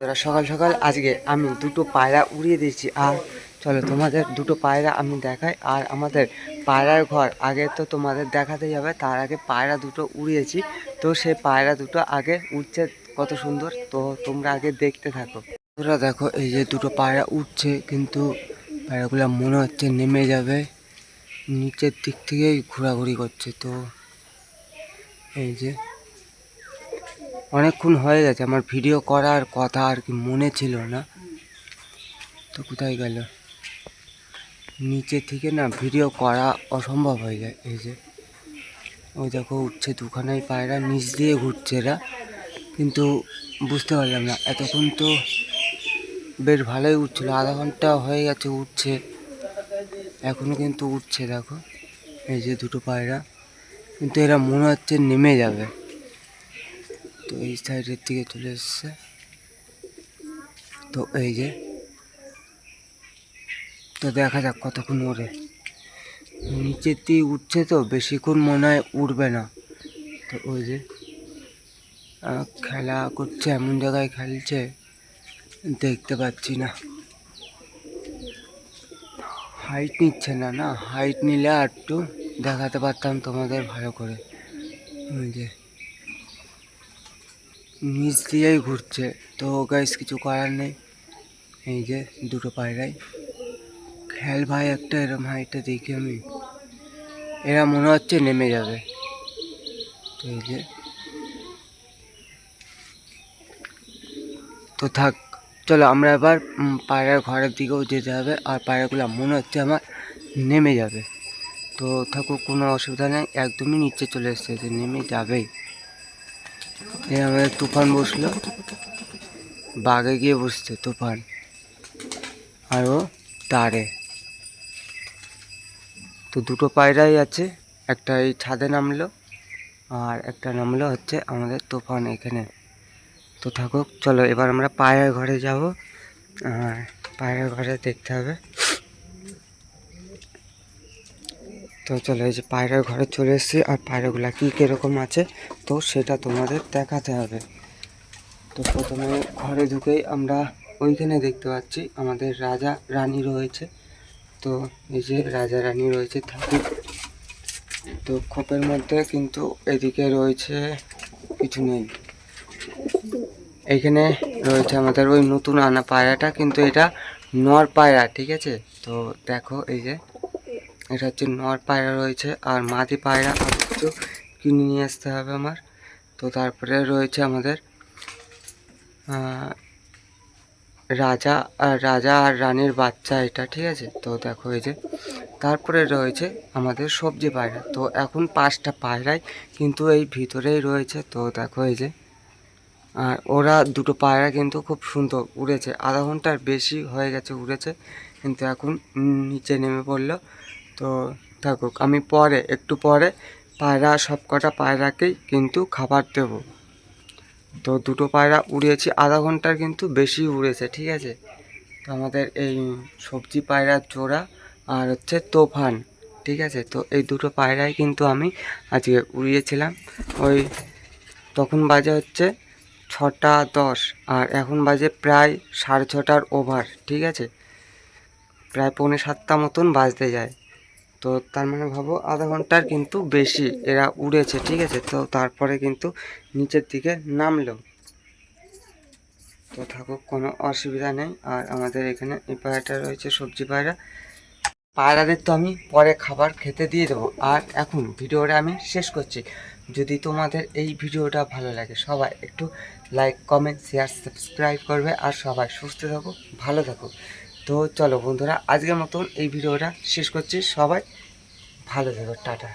তোরা সকাল সকাল আজকে আমি দুটো পায়রা উড়িয়ে দিয়েছি। আর চলো তোমাদের দুটো পায়রা আমি দেখাই। আর আমাদের পায়রার ঘর আগে তো তোমাদের দেখাতেই হবে, তার আগে পায়রা দুটো উড়িয়েছি। তো সেই পায়রা দুটো আগে উঠছে কত সুন্দর, তো তোমরা আগে দেখতে থাকো। তোরা দেখো এই যে দুটো পায়রা উঠছে, কিন্তু পায়রাগুলো মনে হচ্ছে নেমে যাবে, নিচের দিক থেকেই ঘোরাঘুরি করছে। তো এই যে অনেকক্ষণ হয়ে গেছে, আমার ভিডিও করার কথা আর কি মনে ছিল না, তো কোথায় গেল, নিচে থেকে না ভিডিও করা অসম্ভব হয়ে যায়। এই যে ওই দেখো উঠছে দুখানাই পায়রা, নিচ দিয়ে ঘুরছে এরা, কিন্তু বুঝতে পারলাম না এতক্ষণ তো বেশ ভালোই উঠছিল, আধা ঘন্টা হয়ে গেছে উঠছে, এখনো কিন্তু উঠছে। দেখো এই যে দুটো পায়রা, কিন্তু এরা মনে হচ্ছে নেমে যাবে। তো এই সাইডের দিকে চলে এসছে। তো এই যে, তো দেখা যাক কতক্ষণ ওড়ে, নিচের দিয়ে উঠছে তো বেশিক্ষণ মনে হয় উঠবে না। তো ওই যে খেলা করছে, এমন জায়গায় খেলছে দেখতে পাচ্ছি না, হাইট নিচ্ছে না, না হাইট নিলে আর একটু দেখাতে পারতাম তোমাদের ভালো করে। ওই যে নিচ দিয়েই ঘুরছে, তো গাইস কিছু করার নেই। এই যে দুটো পায়রাই খেল ভাই, একটা এরম হাইটটা দেখি আমি, এরা মনে হচ্ছে নেমে যাবে। তো এই যে, তো থাক, চলো আমরা এবার পায়রার ঘরের দিকেও যেতে হবে। আর পায়রাগুলো মনে হচ্ছে আমার নেমে যাবে, তো থাকুক, কোনো অসুবিধা নেই, একদমই নিচে চলে এসছে, যে নেমে যাবেই। এই আমাদের তুফান বসলো, বাগে গিয়ে বসছে তুফান, আর ও তারে। তো দুটো পায়রাই আছে, একটা এই ছাদে নামলো আর একটা নামলো হচ্ছে আমাদের তুফান এখানে। তো থাকুক, চলো এবার আমরা পায়রার ঘরে যাব, আর পায়রার ঘরে দেখতে হবে। তো চলো এই যে পায়রার ঘরে চলে এসেছি, আর পায়রাগুলা কী কীরকম আছে তো সেটা তোমাদের দেখাতে হবে। তো প্রথমে ঘরে ঢুকেই আমরা ওইখানে দেখতে পাচ্ছি আমাদের রাজা রানী রয়েছে। তো এই যে রাজা রানী রয়েছে থাকুক। তো খোপের মধ্যে কিন্তু এদিকে রয়েছে কিছু নেই, এইখানে রয়েছে আমাদের ওই নতুন আনা পায়রাটা, কিন্তু এটা নর পায়রা, ঠিক আছে। তো দেখো এই যে এটা হচ্ছে নর পায়রা রয়েছে, আর মাদি পায়রা আর কিছু কিনে নিয়ে আসতে হবে আমার। তো তারপরে রয়েছে আমাদের রাজা আর রানীর বাচ্চা এটা, ঠিক আছে। তো দেখো এই যে তারপরে রয়েছে আমাদের সবজি পায়রা। তো এখন 5টা পায়রাই কিন্তু এই ভিতরেই রয়েছে। তো দেখো এই যে, আর ওরা দুটো পায়রা কিন্তু খুব সুন্দর উড়েছে, আধা ঘন্টার বেশি হয়ে গেছে উড়েছে, কিন্তু এখন নিচে নেমে পড়লো। তো থাকুক, আমি পরে একটু পরে পায়রা সব কটা পায়রাকেই কিন্তু খাবার দেব। তো দুটো পায়রা উড়িয়েছি, আধা ঘন্টার কিন্তু বেশি উড়েছে, ঠিক আছে। তো আমাদের এই সবজি পায়রার জোড়া আর হচ্ছে তোফান, ঠিক আছে। তো এই দুটো পায়রাই কিন্তু আমি আজকে উড়িয়েছিলাম। ওই তখন বাজে হচ্ছে 6টা 10, আর এখন বাজে প্রায় 6:30টার ওভার, ঠিক আছে, প্রায় 6:45 মতন বাজতে যায়। তো তার মানে ভাবো আধা ঘন্টার কিন্তু বেশি এরা উড়েছে, ঠিক আছে। তো তারপরে কিন্তু নিচের দিকে নামলো। তো থাকুক, কোনো অসুবিধা নেই। আর আমাদের এখানে এই পায়রাটা রয়েছে সবজি পায়রা, পায়রাদের তো আমি পরে খাবার খেতে দিয়ে দেবো। আর এখন ভিডিওটা আমি শেষ করছি। যদি তোমাদের এই ভিডিওটা ভালো লাগে সবাই একটু লাইক কমেন্ট শেয়ার সাবস্ক্রাইব করবে, আর সবাই সুস্থ থাকো, ভালো থাকো। তো চলো বন্ধুরা, আজকের মতন এই ভিডিওটা শেষ করছি, সবাই ভালো থাকো, টাটা।